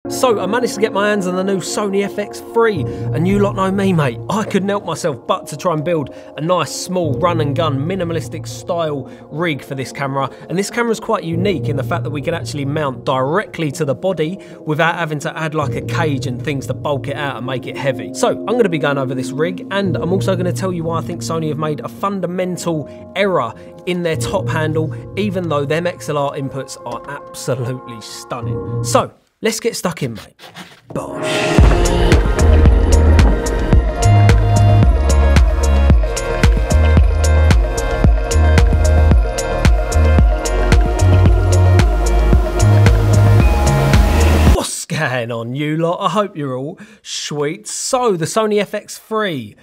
So I managed to get my hands on the new Sony Fx3, and you lot know me, mate. I couldn't help myself but to try and build a nice small run and gun minimalistic style rig for this camera. And this camera is quite unique in the fact that we can actually mount directly to the body without having to add like a cage and things to bulk it out and make it heavy. So I'm going to be going over this rig, and I'm also going to tell you why I think Sony have made a fundamental error in their top handle, even though them XLR inputs are absolutely stunning. So let's get stuck in, mate. Bosh. What's going on, you lot? I hope you're all sweet. So, the Sony FX3.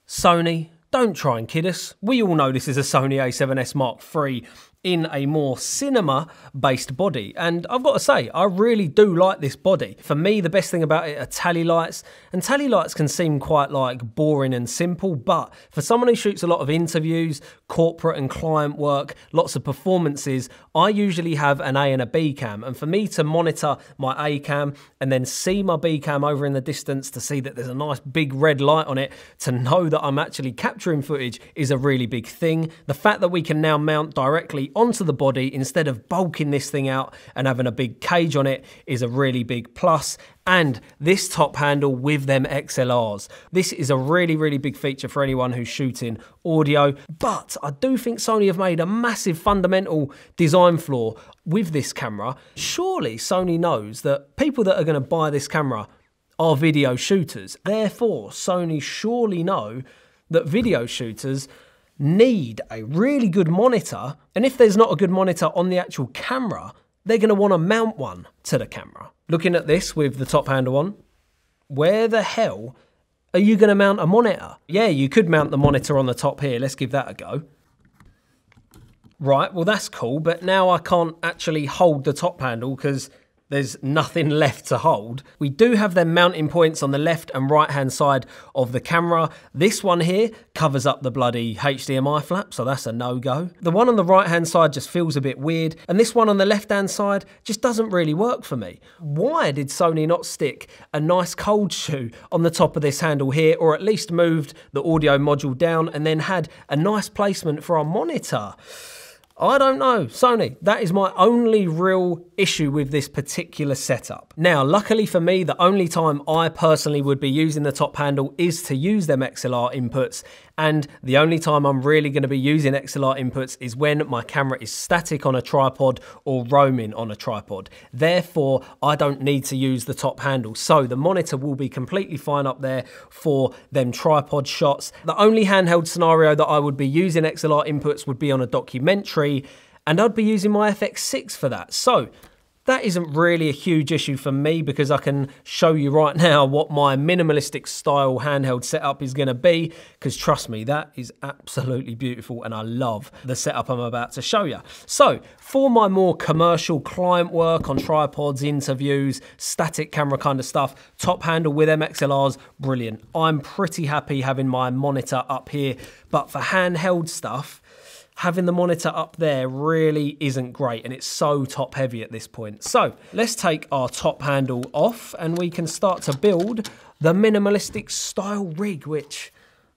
Sony, don't try and kid us. We all know this is a Sony A7S Mark III in a more cinema-based body. And I've got to say, I really do like this body. For me, the best thing about it are tally lights. And tally lights can seem quite like boring and simple, but for someone who shoots a lot of interviews, corporate and client work, lots of performances, I usually have an A and a B cam. And for me to monitor my A cam and then see my B cam over in the distance to see that there's a nice big red light on it, to know that I'm actually capturing footage is a really big thing. The fact that we can now mount directly onto the body instead of bulking this thing out and having a big cage on it is a really big plus. And this top handle with them XLRs. This is a really, really big feature for anyone who's shooting audio. But I do think Sony have made a massive fundamental design flaw with this camera. Surely Sony knows that people that are going to buy this camera are video shooters. Therefore, Sony surely know that video shooters need a really good monitor, and if there's not a good monitor on the actual camera, they're going to want to mount one to the camera. Looking at this with the top handle on, where the hell are you going to mount a monitor? Yeah, you could mount the monitor on the top here. Let's give that a go. Right, well that's cool, but now I can't actually hold the top handle because there's nothing left to hold. We do have them mounting points on the left and right hand side of the camera. This one here covers up the bloody HDMI flap, so that's a no-go. The one on the right hand side just feels a bit weird, and this one on the left hand side just doesn't really work for me. Why did Sony not stick a nice cold shoe on the top of this handle here, or at least moved the audio module down and then had a nice placement for our monitor? I don't know. Sony, that is my only real issue with this particular setup. Now, luckily for me, the only time I personally would be using the top handle is to use them XLR inputs, and the only time I'm really going to be using XLR inputs is when my camera is static on a tripod or roaming on a tripod. Therefore, I don't need to use the top handle. So the monitor will be completely fine up there for them tripod shots. The only handheld scenario that I would be using XLR inputs would be on a documentary, and I'd be using my FX6 for that. So that isn't really a huge issue for me because I can show you right now what my minimalistic style handheld setup is going to be, because trust me, that is absolutely beautiful and I love the setup I'm about to show you. So for my more commercial client work on tripods, interviews, static camera kind of stuff, top handle with MXLRs, brilliant. I'm pretty happy having my monitor up here, but for handheld stuff, having the monitor up there really isn't great, and it's so top heavy at this point. So let's take our top handle off and we can start to build the minimalistic style rig, which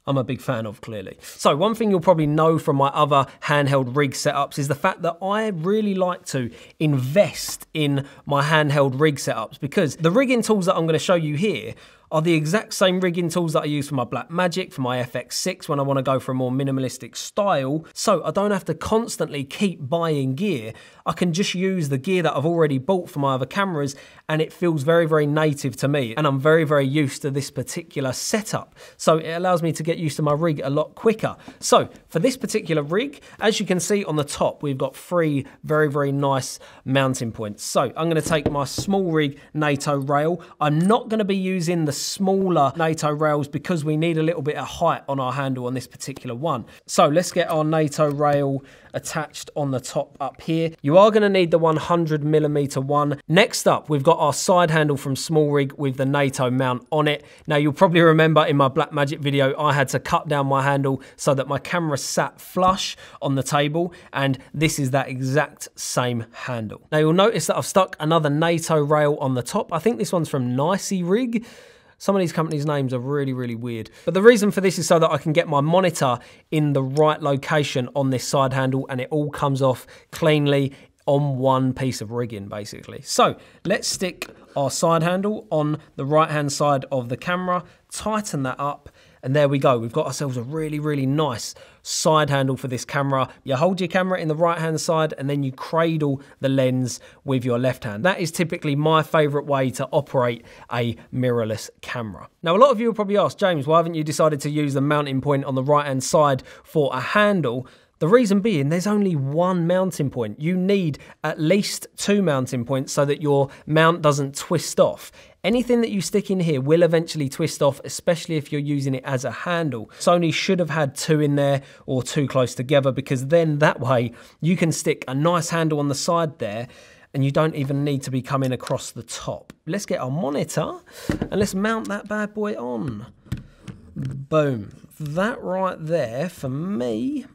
I'm a big fan of, clearly. So one thing you'll probably know from my other handheld rig setups is the fact that I really like to invest in my handheld rig setups, because the rigging tools that I'm going to show you here are the exact same rigging tools that I use for my Blackmagic, for my FX6 when I want to go for a more minimalistic style. So I don't have to constantly keep buying gear. I can just use the gear that I've already bought for my other cameras, and it feels very, very native to me. And I'm very, very used to this particular setup. So it allows me to get used to my rig a lot quicker. So for this particular rig, as you can see on the top, we've got 3 very, very nice mounting points. So I'm going to take my small rig NATO rail. I'm not going to be using the smaller NATO rails because we need a little bit of height on our handle on this particular one. So let's get our NATO rail attached on the top up here. You are going to need the 100mm one. Next up, we've got our side handle from Small Rig with the NATO mount on it. Now, you'll probably remember in my Blackmagic video, I had to cut down my handle so that my camera sat flush on the table, and this is that exact same handle. Now, you'll notice that I've stuck another NATO rail on the top. I think this one's from Minimalist Rig. Some of these companies' names are really, really weird. But the reason for this is so that I can get my monitor in the right location on this side handle, and it all comes off cleanly on one piece of rigging, basically. So let's stick our side handle on the right-hand side of the camera, tighten that up, and there we go. We've got ourselves a really, really nice side handle for this camera. You hold your camera in the right-hand side and then you cradle the lens with your left hand. That is typically my favorite way to operate a mirrorless camera. Now, a lot of you will probably ask, James, why haven't you decided to use the mounting point on the right-hand side for a handle? The reason being, there's only one mounting point. You need at least 2 mounting points so that your mount doesn't twist off. Anything that you stick in here will eventually twist off, especially if you're using it as a handle. Sony should have had 2 in there or 2 close together, because then that way you can stick a nice handle on the side there and you don't even need to be coming across the top. Let's get our monitor and let's mount that bad boy on. Boom. That right there, for me,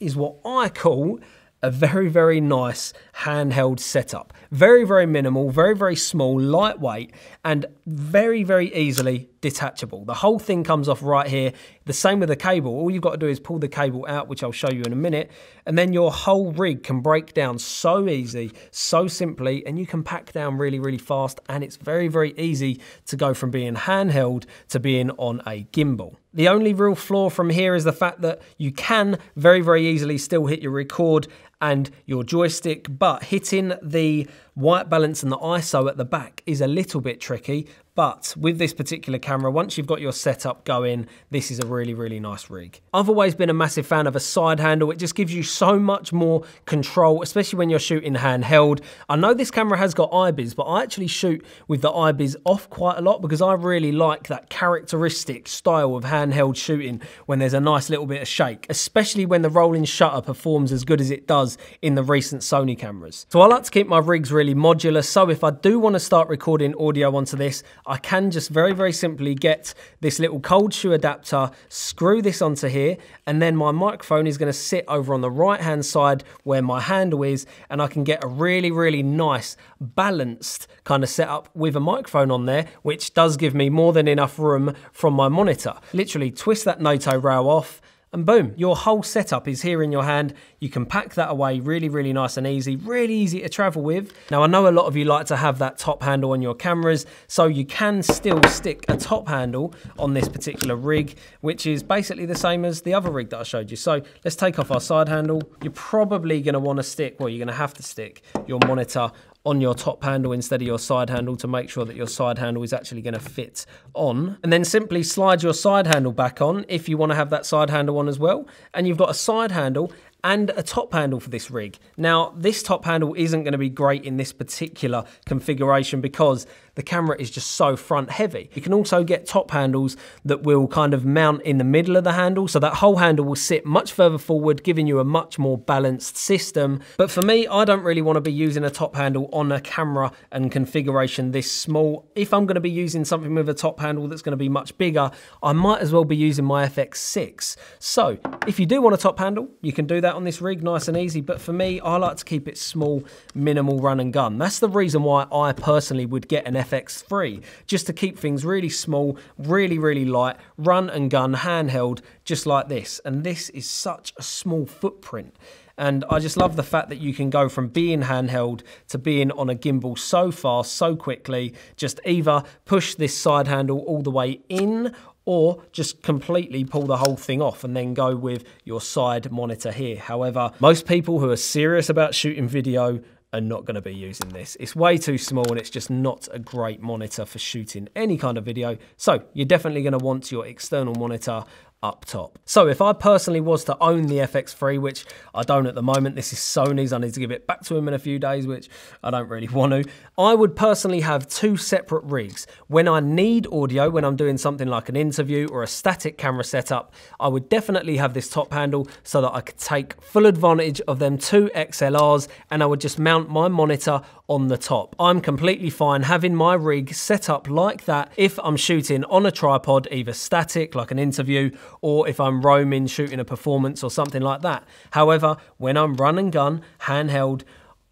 is what I call a very, very nice handheld setup. Very, very minimal, very, very small, lightweight, and very, very easily detachable. The whole thing comes off right here. The same with the cable. All you've got to do is pull the cable out, which I'll show you in a minute, and then your whole rig can break down so easy, so simply, and you can pack down really, really fast, and it's very, very easy to go from being handheld to being on a gimbal. The only real flaw from here is the fact that you can very, very easily still hit your record and your joystick, but hitting the white balance and the ISO at the back is a little bit tricky. But with this particular camera, once you've got your setup going, this is a really, really nice rig. I've always been a massive fan of a side handle. It just gives you so much more control, especially when you're shooting handheld. I know this camera has got IBIS, but I actually shoot with the IBIS off quite a lot because I really like that characteristic style of handheld shooting when there's a nice little bit of shake, especially when the rolling shutter performs as good as it does in the recent Sony cameras. So I like to keep my rigs really modular, so if I do want to start recording audio onto this, I can just very, very simply get this little cold shoe adapter, screw this onto here, and then my microphone is going to sit over on the right-hand side where my handle is, and I can get a really, really nice, balanced kind of setup with a microphone on there, which does give me more than enough room from my monitor. Literally twist that NATO rail off, and boom, your whole setup is here in your hand. You can pack that away really, really nice and easy, really easy to travel with. Now, I know a lot of you like to have that top handle on your cameras, so you can still stick a top handle on this particular rig, which is basically the same as the other rig that I showed you. So let's take off our side handle. You're probably gonna wanna stick, well, you're gonna have to stick your monitor on your top handle instead of your side handle to make sure that your side handle is actually going to fit on. And then simply slide your side handle back on if you want to have that side handle on as well. And you've got a side handle and a top handle for this rig. Now, this top handle isn't going to be great in this particular configuration because the camera is just so front heavy. You can also get top handles that will kind of mount in the middle of the handle, so that whole handle will sit much further forward, giving you a much more balanced system. But for me, I don't really want to be using a top handle on a camera and configuration this small. If I'm going to be using something with a top handle that's going to be much bigger, I might as well be using my FX6. So if you do want a top handle, you can do that on this rig nice and easy. But for me, I like to keep it small, minimal run and gun. That's the reason why I personally would get an Fx3, just to keep things really small, really, really light, run and gun, handheld, just like this. And this is such a small footprint. And I just love the fact that you can go from being handheld to being on a gimbal so fast, so quickly. Just either push this side handle all the way in, or just completely pull the whole thing off and then go with your side monitor here. However, most people who are serious about shooting video are not going to be using this. It's way too small and it's just not a great monitor for shooting any kind of video. So you're definitely going to want your external monitor up top. So if I personally was to own the FX3, which I don't at the moment, this is Sony's, I need to give it back to him in a few days, which I don't really want to, I would personally have 2 separate rigs. When I need audio, when I'm doing something like an interview or a static camera setup, I would definitely have this top handle so that I could take full advantage of them 2 XLRs, and I would just mount my monitor on the top. I'm completely fine having my rig set up like that if I'm shooting on a tripod, either static like an interview, or if I'm roaming, shooting a performance or something like that. However, when I'm run and gun, handheld,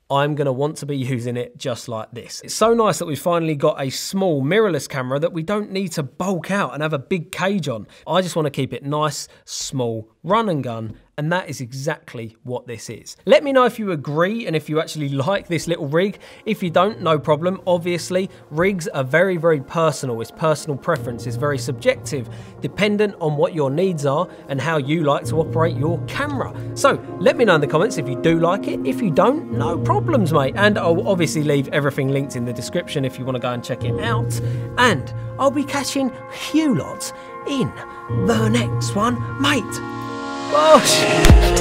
I'm gonna want to be using it just like this. It's so nice that we've finally got a small mirrorless camera that we don't need to bulk out and have a big cage on. I just wanna keep it nice, small, run and gun, and that is exactly what this is. Let me know if you agree and if you actually like this little rig. If you don't, no problem. Obviously, rigs are very, very personal. It's personal preference. It's very subjective, dependent on what your needs are and how you like to operate your camera. So let me know in the comments if you do like it. If you don't, no problems, mate. And I'll obviously leave everything linked in the description if you want to go and check it out. And I'll be catching you lots in the next one, mate. Bosh!